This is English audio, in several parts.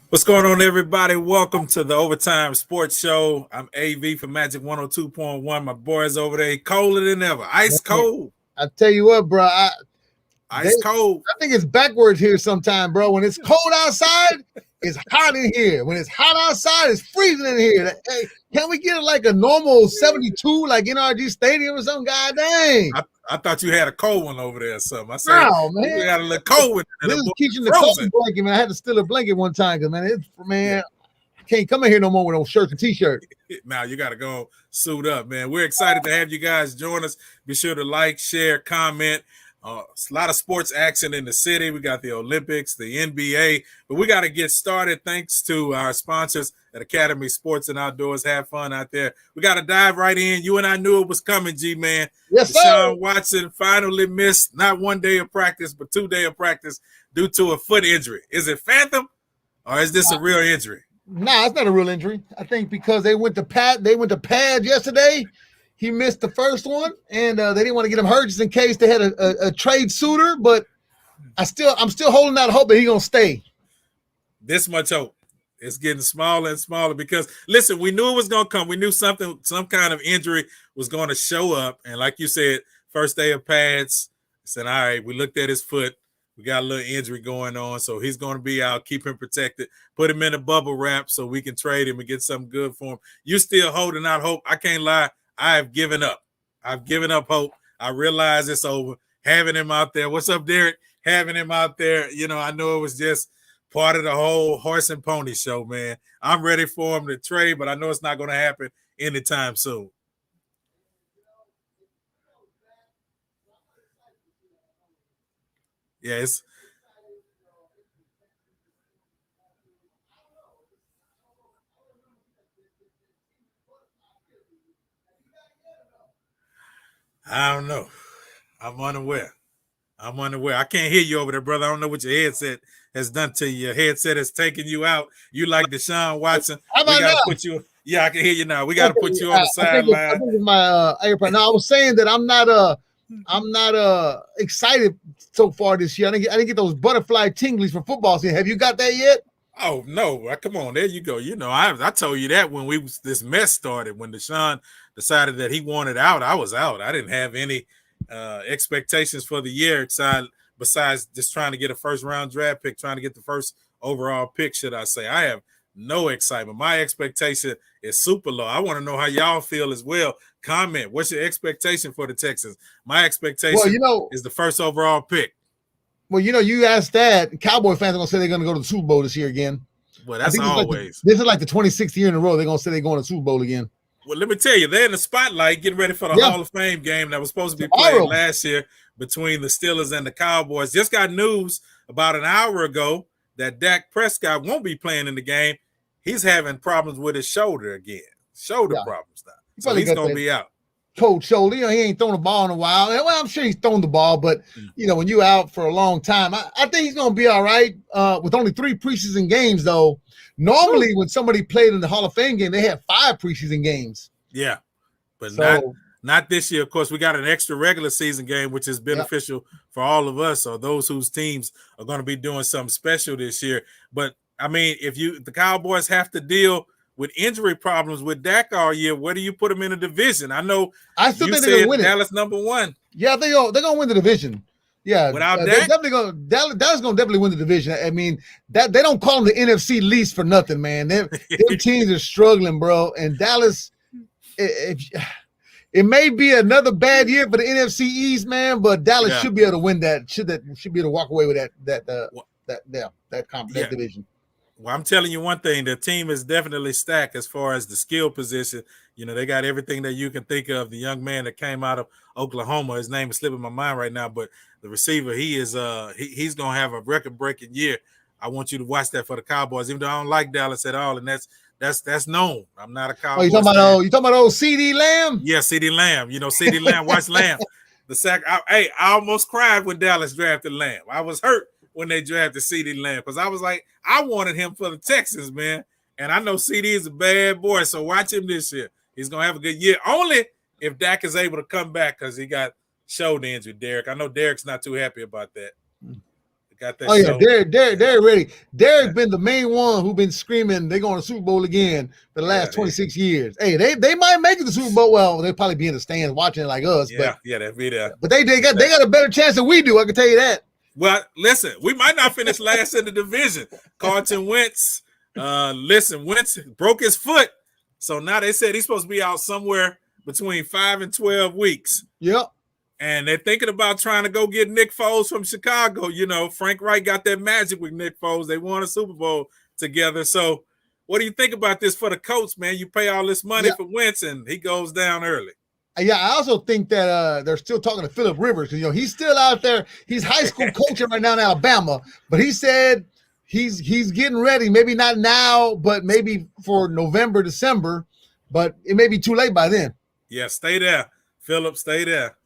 What's going on, everybody? Welcome to the Overtime Sports Show. I'm AV for Magic 102.1. My boys over there, colder than ever. Ice Man, cold. I tell you what, bro. I Ice cold. think it's backwards here sometime, bro. When it's cold outside, it's hot in here. When it's hot outside, it's freezing in here. Hey, can we get like a normal 72, like NRG Stadium or something? God dang. I thought you had a cold one over there or something. I said, No, we man. got a little cold one. This is Keisha the cold blanket, man. I had to steal a blanket one time because, man, I can't come in here no more with no shirt and t-shirt. Now you got to go suit up, man. We're excited to have you guys join us. Be sure to like, share, comment. A lot of sports action in the city. We got the Olympics, the NBA, but we got to get started thanks to our sponsors at Academy Sports and Outdoors. Have fun out there. We got to dive right in. You and I knew it was coming, G-Man. Yes, sir. Deshaun Watson finally missed not 1 day of practice, but 2 days of practice due to a foot injury. Is it phantom or is this a real injury? Nah, it's not a real injury. I think because they went to pad yesterday. He missed the first one, and they didn't want to get him hurt just in case they had a trade suitor. But I'm still holding out hope that he's gonna stay. This much hope. It's getting smaller and smaller because listen, we knew it was gonna come. We knew some kind of injury was going to show up, and like you said, first day of pads. Said, all right, we looked at his foot. We got a little injury going on, so he's going to be out. Keep him protected. Put him in a bubble wrap so we can trade him and get something good for him. You still holding out hope? I can't lie. I have given up. I've given up hope. I realize it's over. Having him out there. What's up, Derek? Having him out there. I know it was just part of the whole horse and pony show, man. I'm ready for him to trade, but I know it's not going to happen anytime soon. Yes. I don't know. I'm unaware. I can't hear you over there, brother. I don't know what your headset has done to you. Your headset has taken you out. You like Deshaun Watson. How about we got to now? put you. Yeah, I can hear you now. We got to put you on the I sideline. think it's my AirPod. No, I was saying that I'm not excited so far this year. I didn't get those butterfly tinglies from football season. Have you got that yet? Oh no! Come on, there you go. I told you that when this mess started, when Deshaun decided that he wanted out, I was out. I didn't have any expectations for the year besides just trying to get a first round draft pick, trying to get the first overall pick. Should I say? I have no excitement. My expectation is super low. I want to know how y'all feel as well. Comment. What's your expectation for the Texans? My expectation is the first overall pick. Well, you asked that. Cowboy fans are going to say they're going to go to the Super Bowl this year again. Well, that's always. This is like the 26th year in a row they're going to say they're going to the Super Bowl again. Well, let me tell you, they're in the spotlight getting ready for the Hall of Fame game that was supposed to be played last year between the Steelers and the Cowboys. Just got news about an hour ago that Dak Prescott won't be playing in the game. He's having problems with his shoulder again. Shoulder problems now. So he's going to be out. Cold shoulder. He ain't thrown the ball in a while. Well, I'm sure he's thrown the ball, but when you're out for a long time, I think he's going to be all right. With only 3 preseason games, though. Normally, when somebody played in the Hall of Fame game, they had 5 preseason games. Yeah, but not this year. Of course, we got an extra regular season game, which is beneficial for all of us or those whose teams are going to be doing something special this year. But I mean, if the Cowboys have to deal with injury problems with Dak all year, where do you put them in a division? I know I still think they're going to win Dallas #1. Yeah, they're going to win the division. Yeah, without Dak, Dallas going to definitely win the division. I mean, that they don't call them the NFC least for nothing, man. Their teams are struggling, bro. And Dallas, it may be another bad year for the NFC East, man, but Dallas should be able to win that. Should be able to walk away with that division. Well, I'm telling you one thing, the team is definitely stacked as far as the skill position. They got everything that you can think of. The young man that came out of Oklahoma, his name is slipping my mind right now, but the receiver, he's going to have a record-breaking year. I want you to watch that for the Cowboys, even though I don't like Dallas at all, and that's known. I'm not a Cowboys fan. You talking about old CD Lamb? Yeah, CD Lamb. CD Lamb, watch Lamb. I almost cried when Dallas drafted Lamb. I was hurt when they drafted CD Lamb because I was like, I wanted him for the Texans, man. And I know CD is a bad boy, so watch him this year. He's going to have a good year. Only if Dak is able to come back because he got shoulder injury, Derek. I know Derek's not too happy about that. Got that Oh yeah, show. Derek ready. Derek been the main one who been screaming they're going to Super Bowl again for the last 26 years. Hey, they might make it to the Super Bowl. Well, they'll probably be in the stands watching it like us. Yeah, they'll be there. But they got a better chance than we do. I can tell you that. Well, listen, we might not finish last in the division. Carlton Wentz, Wentz broke his foot. So now they said he's supposed to be out somewhere between 5 and 12 weeks. Yep. And they're thinking about trying to go get Nick Foles from Chicago. You know, Frank Wright got that magic with Nick Foles. They won a Super Bowl together. So what do you think about this for the coach, man? You pay all this money for Wentz, and he goes down early. Yeah, I also think that they're still talking to Phillip Rivers because he's still out there. He's high school coaching right now in Alabama, but he said he's getting ready. Maybe not now, but maybe for November, December. But it may be too late by then. Yeah, stay there, Phillip. Stay there.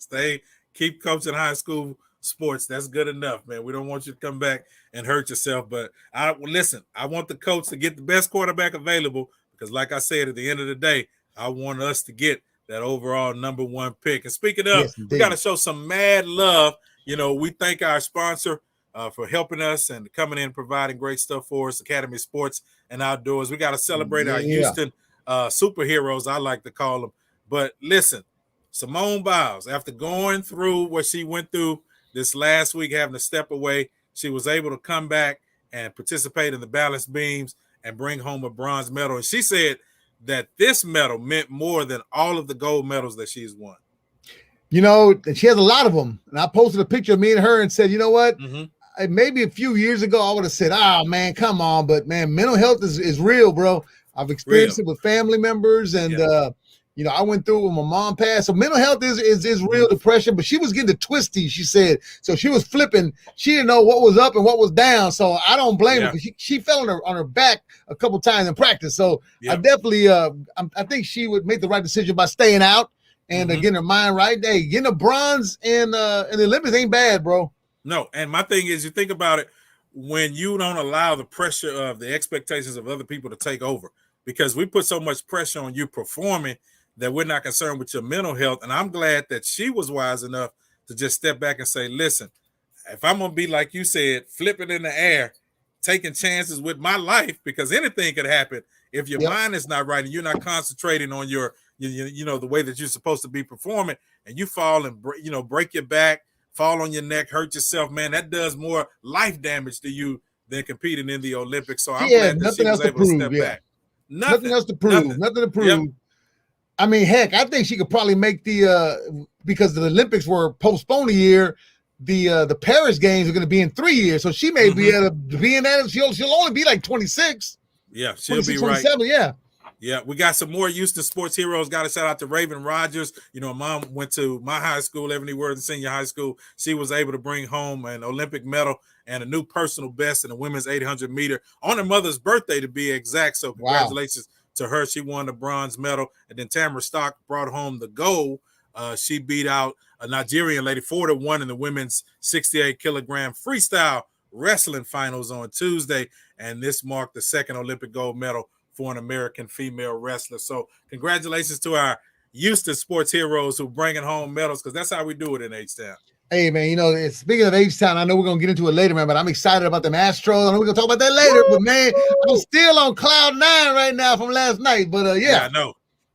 Keep coaching high school sports. That's good enough, man. We don't want you to come back and hurt yourself. But I want the coach to get the best quarterback available because, like I said, at the end of the day, I want us to get that overall number 1 pick. And speaking of, we got to show some mad love. We thank our sponsor for helping us and coming in and providing great stuff for us, Academy Sports and Outdoors. We got to celebrate our Houston superheroes, I like to call them. But listen, Simone Biles, after going through what she went through this last week, having to step away, she was able to come back and participate in the balance beams and bring home a bronze medal. And she said that this medal meant more than all of the gold medals that she's won. She has a lot of them. And I posted a picture of me and her and said, you know what? Maybe a few years ago, I would have said, oh, man, come on. But, man, mental health is real, bro. I've experienced it with family members. And, I went through it when my mom passed. So mental health is real depression. But she was getting the twisty, she said. So she was flipping. She didn't know what was up and what was down. So I don't blame her because she fell on her back a couple times in practice. So I definitely I think she would make the right decision by staying out and getting her mind right. Hey, getting a bronze in the Olympics ain't bad, bro. No, and my thing is, you think about it, when you don't allow the pressure of the expectations of other people to take over, because we put so much pressure on you performing that we're not concerned with your mental health. And I'm glad that she was wise enough to just step back and say, listen, if I'm going to be, like you said, flipping in the air, taking chances with my life, because anything could happen if your mind is not right and you're not concentrating on your, the way that you're supposed to be performing, and you fall and, break your back, fall on your neck, hurt yourself, man, that does more life damage to you than competing in the Olympics. So I'm glad that she was able to step back. Nothing else to prove. Nothing to prove. Yep. I mean, heck, I think she could probably make the because the Olympics were postponed a year. The Paris games are going to be in 3 years, so she may be able to be in that. She'll only be like 26. Yeah, she'll be right. 27, yeah. We got some more Houston sports heroes. Got a shout out to Raven Rogers. Mom went to my high school, Ebony Worthing Senior High School. She was able to bring home an Olympic medal and a new personal best in the women's 800 meter on her mother's birthday, to be exact. So congratulations to her. She won the bronze medal. And then Tamara Stock brought home the gold. She beat out a Nigerian lady 4-1 in the women's 68-kilogram freestyle wrestling finals on Tuesday. And this marked the second Olympic gold medal for an American female wrestler. So congratulations to our Houston sports heroes who bringing home medals, because that's how we do it in H-Town. Hey, man, speaking of H-Town, I know we're going to get into it later, man, but I'm excited about them Astros. I know we're going to talk about that later, but, man, I'm still on cloud 9 right now from last night. But, yeah.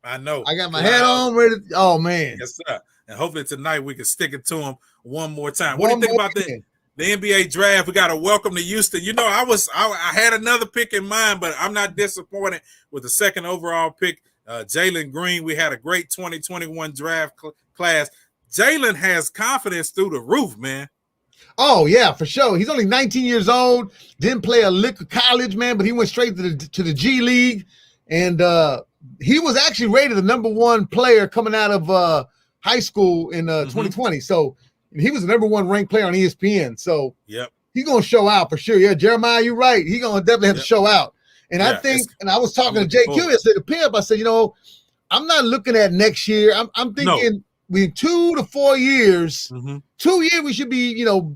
I know. I got my hat on, ready. Oh, man. Yes, sir. And hopefully tonight we can stick it to them one more time. What do you think about the NBA draft? We got to welcome to Houston. I had another pick in mind, but I'm not disappointed with the second overall pick, Jalen Green. We had a great 2021 draft class. Jalen has confidence through the roof, man. Oh, yeah, for sure. He's only 19 years old, didn't play a lick of college, man, but he went straight to the G League. And he was actually rated the number 1 player coming out of high school in 2020. So he was the number 1 ranked player on ESPN. So he's going to show out for sure. Yeah, Jeremiah, you're right. He's going to definitely have to show out. And I think, and I was talking to JQ yesterday, the pimp, I said, I'm not looking at next year. I'm thinking within 2 to 4 years, 2 years we should be,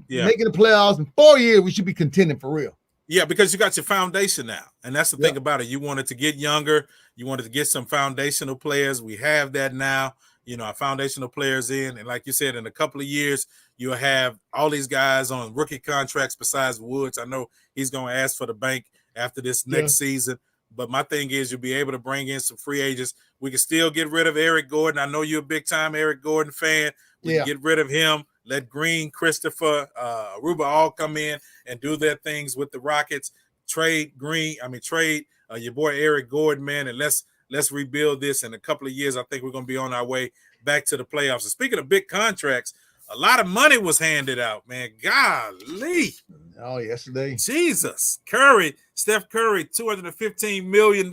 making the playoffs, and 4 years we should be contending for real. Yeah, because you got your foundation now. And that's the thing about it. You wanted to get younger. You wanted to get some foundational players. We have that now. Our foundational players in. And like you said, in a couple of years, You'll have all these guys on rookie contracts besides Woods. I know he's going to ask for the bank after this next season. But my thing is you'll be able to bring in some free agents. We can still get rid of Eric Gordon. I know you're a big-time Eric Gordon fan. We can get rid of him. Let Green, Christopher, Aruba all come in and do their things with the Rockets. Trade your boy Eric Gordon, man, and let's rebuild this. In a couple of years, I think we're going to be on our way back to the playoffs. And speaking of big contracts, a lot of money was handed out, man. Golly. Oh, yesterday. Jesus. Steph Curry, $215 million.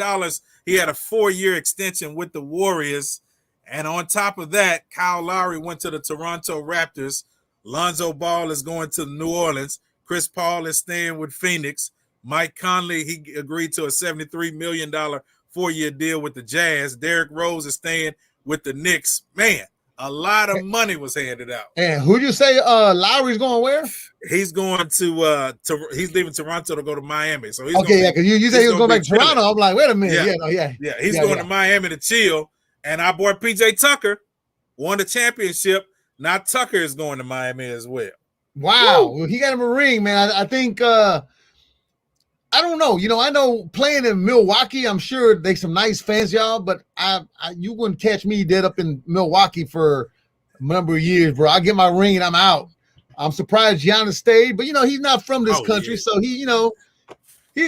He had a 4-year extension with the Warriors. And on top of that, Kyle Lowry went to the Toronto Raptors. Lonzo Ball is going to New Orleans. Chris Paul is staying with Phoenix. Mike Conley, he agreed to a $73 million 4-year deal with the Jazz. Derrick Rose is staying with the Knicks. Man, a lot of money was handed out. And who'd you say Lowry's going where? He's going to he's leaving Toronto to go to Miami. So he's because you said he was going back to Toronto. I'm like, wait a minute. He's going to Miami to chill. And our boy PJ Tucker won the championship. Now Tucker is going to Miami as well. Wow. Well, he got him a ring, man. I think I don't know. I know playing in Milwaukee, I'm sure they some nice fans, y'all, but you wouldn't catch me dead up in Milwaukee for a number of years, bro. I get my ring and I'm out. I'm surprised Giannis stayed, but he's not from this country, so he's a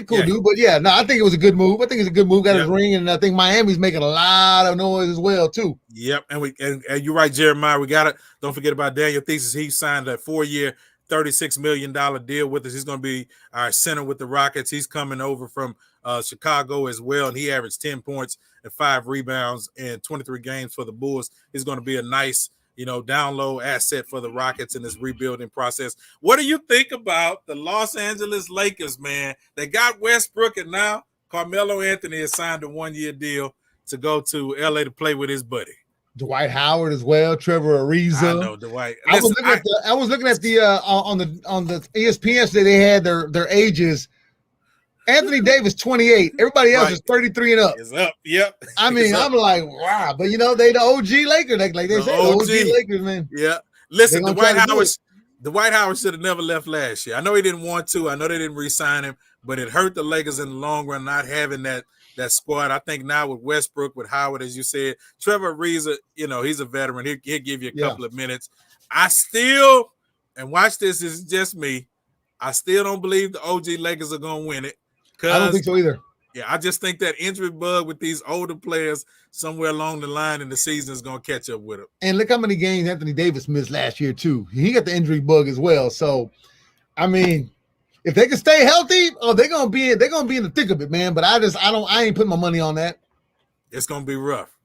cool dude. But I think it was a good move. I think it's a good move. Got his ring, and I think Miami's making a lot of noise as well too. Yep, and you're right, Jeremiah. We don't forget about Daniel Thesis. He signed a 4-year, $36 million deal with us. He's going to be our center with the Rockets. He's coming over from Chicago as well, and he averaged 10 points and 5 rebounds in 23 games for the Bulls. He's going to be a nice, down low asset for the Rockets in this rebuilding process. What do you think about the Los Angeles Lakers, man? They got Westbrook, and now Carmelo Anthony has signed a 1-year deal to go to L.A. to play with his buddy. Dwight Howard as well, Trevor Ariza. I know Dwight. Listen, I was looking at the on the ESPN today. They had their ages. Anthony Davis 28. Everybody else is 33 and up. Is up. Yep. I mean, I'm like, wow. But they the OG Lakers. Like they say, OG Lakers, man. Yeah. Listen, Dwight Howard should have never left last year. I know he didn't want to. I know they didn't re-sign him, but it hurt the Lakers in the long run not having that squad. I think now with Westbrook, with Howard, as you said, Trevor Ariza, he's a veteran. He'll give you a couple of minutes. I still, and watch this is just me, I still don't believe the OG Lakers are going to win it. I don't think so either. Yeah, I just think that injury bug with these older players somewhere along the line in the season is going to catch up with them. And look how many games Anthony Davis missed last year too. He got the injury bug as well. So, I mean, if they can stay healthy, they're gonna be in the thick of it, man. But I ain't putting my money on that. It's gonna be rough.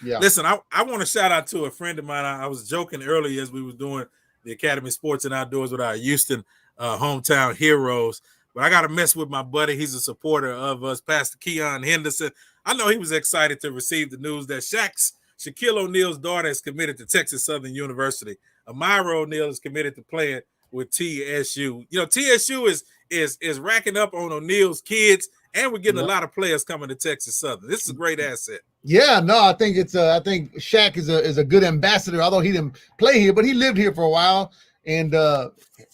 Yeah. Listen, I want to shout out to a friend of mine. I was joking earlier as we was doing the Academy Sports and Outdoors with our Houston hometown heroes. But I got to mess with my buddy. He's a supporter of us, Pastor Keon Henderson. I know he was excited to receive the news that Shaquille O'Neal's daughter is committed to Texas Southern University. Amira O'Neal is committed to playing with TSU. TSU is racking up on O'Neal's kids, and we're getting a lot of players coming to Texas Southern. This is a great asset. Yeah, no, I think I think Shaq is a good ambassador, although he didn't play here, but he lived here for a while. And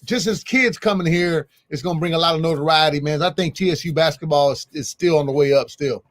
just his kids coming here is going to bring a lot of notoriety, man. I think TSU basketball is still on the way up still.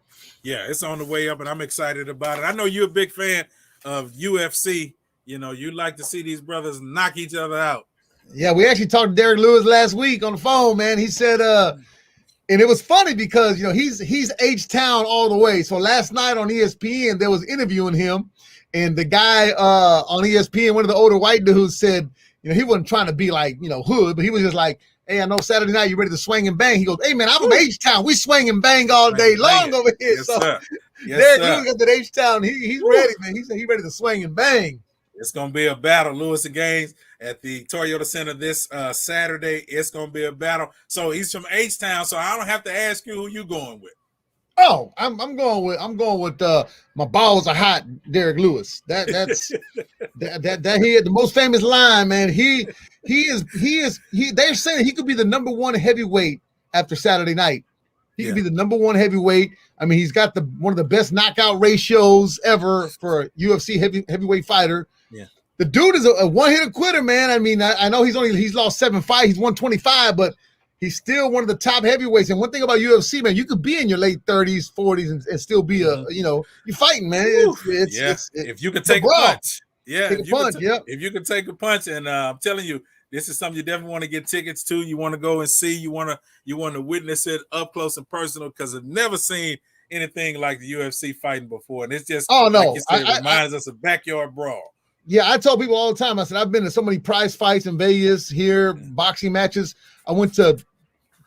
Yeah, it's on the way up, and I'm excited about it. I know you're a big fan of UFC. You like to see these brothers knock each other out. Yeah, we actually talked to Derek Lewis last week on the phone, man. He said, and it was funny because, he's H-Town all the way. So last night on ESPN, there was interviewing him, and the guy on ESPN, one of the older white dudes said, he wasn't trying to be like, hood, but he was just like, hey, I know Saturday night you ready to swing and bang. He goes, hey, man, I'm from H-Town. We swing and bang all day long over here. Yes, so sir. Yes, Derek Lewis got that H-Town. He's ready, man. He said he's ready to swing and bang. It's going to be a battle. Lewis and Gaines at the Toyota Center this Saturday. It's going to be a battle. So he's from H-Town, so I don't have to ask you who you going with. Oh, I'm going with my balls are hot, Derek Lewis. That's that he had the most famous line, man. They're saying he could be the number 1 heavyweight after Saturday night. He could be the number 1 heavyweight. I mean, he's got one of the best knockout ratios ever for a UFC heavyweight fighter. Yeah. The dude is a one-hitter quitter, man. I mean, I know he's lost 7 fights. He's 125, but he's still one of the top heavyweights. And one thing about UFC, man, you could be in your late 30s, 40s, and still be you're fighting, man. If you could take a punch. Yeah, take a punch. If you could take a punch, and I'm telling you, this is something you definitely want to get tickets to. You want to go and see. You want to witness it up close and personal, because I've never seen anything like the UFC fighting before, and it's just like you said, it reminds us of backyard brawl. Yeah, I tell people all the time. I said I've been to so many prize fights in Vegas, here, boxing matches. I went to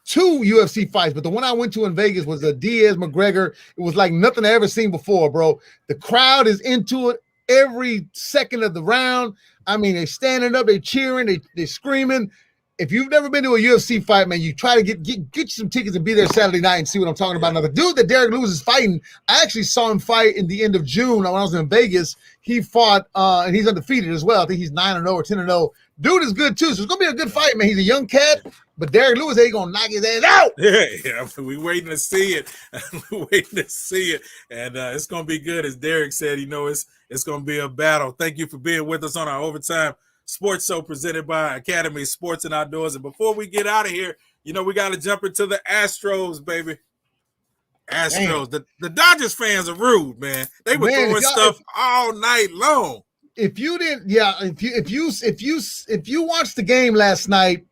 2 UFC fights, but the one I went to in Vegas was a Diaz McGregor. It was like nothing I ever seen before, bro. The crowd is into it every second of the round. I mean, they're standing up, they're cheering, they're screaming. If you've never been to a UFC fight, man, you try to get you some tickets and be there Saturday night and see what I'm talking about. Now, the dude that Derek Lewis is fighting, I actually saw him fight in the end of June when I was in Vegas. He fought, and he's undefeated as well. I think he's 9-0 or 10-0. Dude is good, too, so it's going to be a good fight, man. He's a young cat, but Derek Lewis ain't going to knock his ass out. Yeah, we're waiting to see it. We're waiting to see it, and it's going to be good. As Derek said, it's going to be a battle. Thank you for being with us on our Overtime Sports Show presented by Academy Sports and Outdoors. And before we get out of here, we got to jump into the Astros, baby. Astros. The Dodgers fans are rude, man. They were throwing stuff all night long. If you didn't, if you watched the game last night,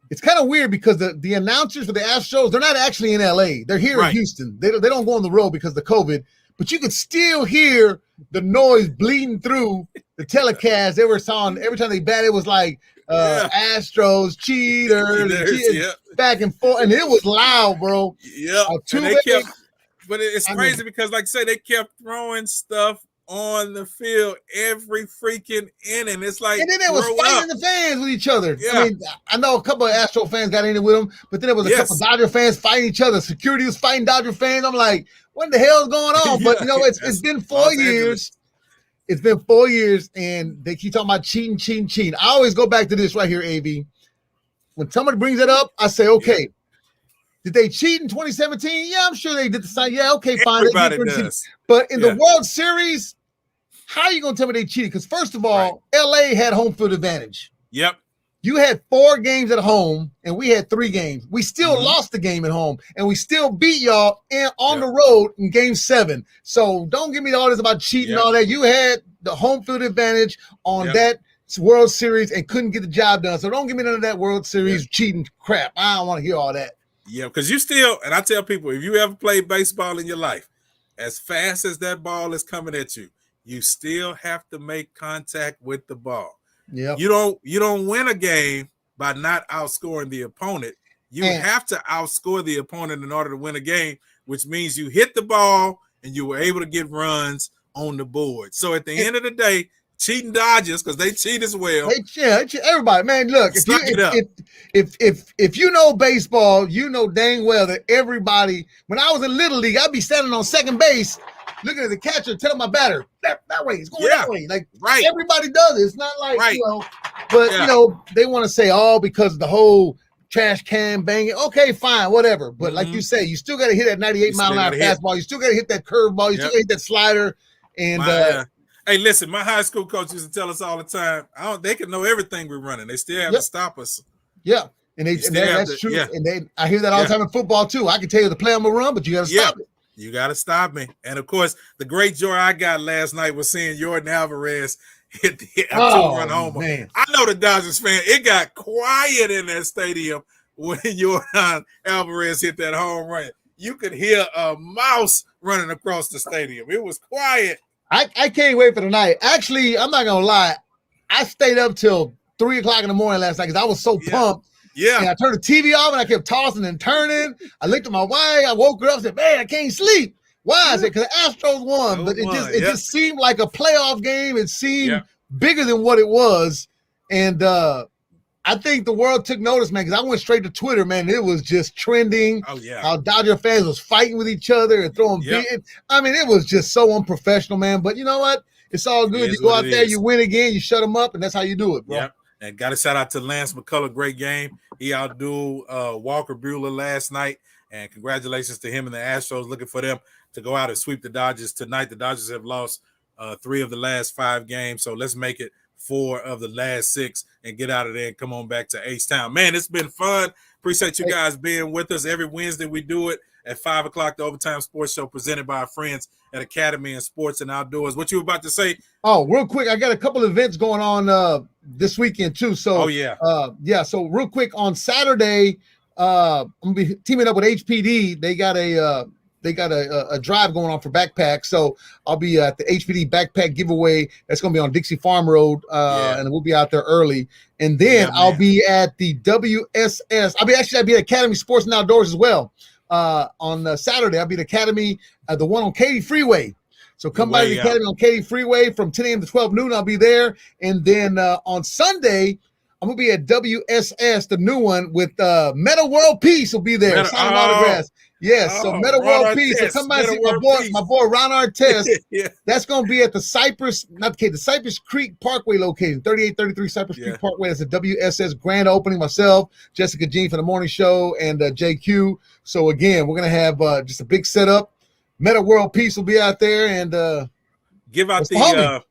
it's kind of weird because the announcers for the Astros, they're not actually in LA. They're here in Houston. They don't go on the road because of the COVID, but you could still hear the noise bleeding through the telecast. They were on every time they batted, it was like Astros, cheaters, back and forth, and it was loud, bro. Yeah, but it's crazy because, like I say, they kept throwing stuff on the field every freaking inning. It's like, and then they was fighting the fans with each other. Yeah. I mean, I know a couple of Astro fans got in it with them, but then there was a couple of Dodger fans fighting each other. Security was fighting Dodger fans. I'm like, what the hell is going on? But it's been 4 years. It's been 4 years, and they keep talking about cheating. I always go back to this right here, AB. When somebody brings it up, I say, okay, did they cheat in 2017? Yeah, I'm sure they did the same. Yeah, okay, fine. Everybody does. But in the World Series, how are you going to tell me they cheated? Because first of all, LA had home field advantage. Yep. You had 4 games at home, and we had 3 games. We still lost the game at home, and we still beat y'all on the road in Game 7. So don't give me all this about cheating and all that. You had the home field advantage on that World Series and couldn't get the job done. So don't give me none of that World Series cheating crap. I don't want to hear all that. Yeah, because you still, and I tell people, if you ever played baseball in your life, as fast as that ball is coming at you, you still have to make contact with the ball. Yeah, you don't win a game by not outscoring the opponent. You have to outscore the opponent in order to win a game, which means you hit the ball and you were able to get runs on the board. So at the end of the day, cheating Dodgers, because they cheat as well. Everybody, man, look, if you know baseball, you know dang well that everybody, when I was in Little League, I'd be standing on second base looking at the catcher, telling my batter, that way, it's going that way. Like, everybody does it. It's not like, but, they want to say, because the whole trash can banging. Okay, fine, whatever. But like you say, you still got to hit that 98-mile-an-hour fastball. You still got to hit that curveball. You still got to hit that slider. And hey, listen, my high school coach used to tell us all the time, they can know everything we're running. They still have to stop us. Yeah, and that's true. Yeah. And I hear that all the time in football, too. I can tell you the play I'm going to run, but you got to stop it. You got to stop me. And, of course, the great joy I got last night was seeing Jordan Alvarez hit the two-run homer. Man. I know the Dodgers fan. It got quiet in that stadium when Jordan Alvarez hit that home run. You could hear a mouse running across the stadium. It was quiet. I can't wait for tonight. Actually, I'm not going to lie. I stayed up till 3 o'clock in the morning last night because I was so pumped. Yeah. And I turned the TV off and I kept tossing and turning. I looked at my wife. I woke her up and said, man, I can't sleep. Why? I said, because the Astros won. But it just seemed like a playoff game. It seemed bigger than what it was. And I think the world took notice, man, because I went straight to Twitter, man. It was just trending. Oh, yeah. How Dodger fans was fighting with each other and throwing big. I mean, it was just so unprofessional, man. But you know what? It's all good. You go out there, you win again, you shut them up, and that's how you do it, bro. Yep. And got a shout out to Lance McCullough. Great game. He outdueled Walker Buehler last night. And congratulations to him and the Astros. Looking for them to go out and sweep the Dodgers tonight. The Dodgers have lost 3 of the last 5 games. So let's make it 4 of the last 6 and get out of there and come on back to H-Town. Man, it's been fun. Appreciate you guys being with us. Every Wednesday we do it at 5 o'clock, the Overtime Sports Show presented by our friends at Academy in Sports and Outdoors. What you about to say? Oh, real quick, I got a couple of events going on this weekend too. So so real quick, on Saturday, I'm gonna be teaming up with HPD. They got a drive going on for backpacks. So I'll be at the HPD backpack giveaway. That's going to be on Dixie Farm Road. And we'll be out there early. And then I'll be at the WSS. I'll be at Academy Sports and Outdoors as well. On Saturday, I'll be at Academy, the one on Katy Freeway. So come by the Academy on Katy Freeway from 10 a.m. to 12 noon. I'll be there. And then on Sunday, I'm going to be at WSS, the new one with Meta World Peace will be there. Signing autographs. Yes, so Meta World Peace. So come by and see my boy Ron Artest. That's going to be at the Cypress Creek Parkway location, 3833 Cypress Creek Parkway. That's a WSS grand opening. Myself, Jessica Jean for the morning show, and JQ. So again, we're going to have just a big setup. Meta World Peace will be out there, and give out the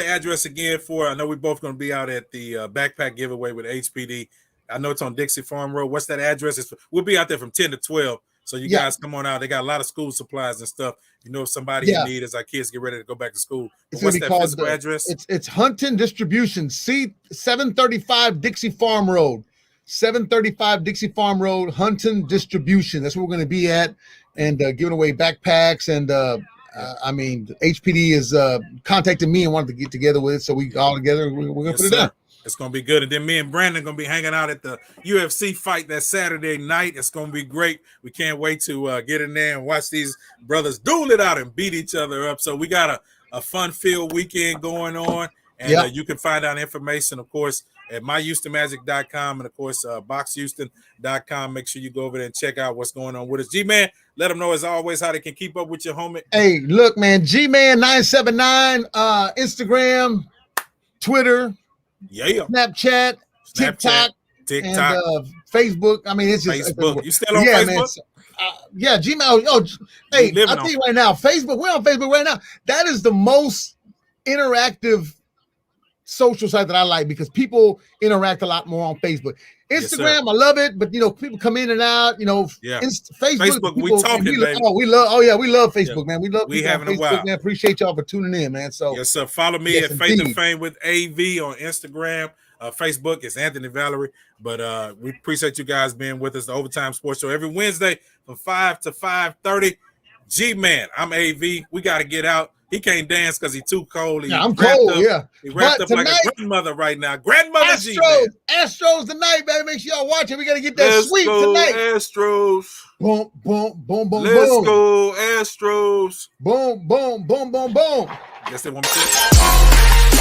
address again for. I know we're both going to be out at the backpack giveaway with HPD. I know it's on Dixie Farm Road. What's that address? We'll be out there from 10 to 12. So you guys come on out. They got a lot of school supplies and stuff. You know, if somebody in need as our kids get ready to go back to school. What's that physical address? It's Hunton Distribution, 735 Dixie Farm Road. 735 Dixie Farm Road, Hunton Distribution. That's where we're going to be at, and giving away backpacks. And HPD is contacting me and wanted to get together with it, so we all together. We're going to put it down. It's going to be good. And then me and Brandon going to be hanging out at the UFC fight that Saturday night. It's going to be great. We can't wait to get in there and watch these brothers duel it out and beat each other up. So we got a fun-filled weekend going on. And you can find out information, of course, at myhoustonmagic.com and, of course, boxhouston.com. Make sure you go over there and check out what's going on with us. G-Man, let them know, as always, how they can keep up with your homie. Hey, look, man, G-Man979, Instagram, Twitter, Snapchat, TikTok, and Facebook. I mean, it's just Facebook. You still on Facebook? Man, Gmail. Oh, hey, I'll tell you right now, Facebook. We're on Facebook right now. That is the most interactive social site that I like, because people interact a lot more on Facebook. Instagram, I love it, but people come in and out. Facebook. We talking, baby. We love Facebook, man. We having Facebook, a while. Man. Appreciate y'all for tuning in, man. So yes, sir. Follow me at Faith and Fame with AV on Instagram. Facebook is Anthony Valerie. But we appreciate you guys being with us. The Overtime Sports Show every Wednesday from 5 to 5:30. G-Man, I'm AV. We got to get out. He can't dance because he's too cold. I'm cold, He wrapped up like a grandmother right now. Grandmother Astros tonight, baby. Make sure y'all watch it. We got to get that sweep tonight. Astros. Boom, boom, boom, boom, Let's boom. go, Astros. Boom, boom, boom, boom, boom. Guess they want me to.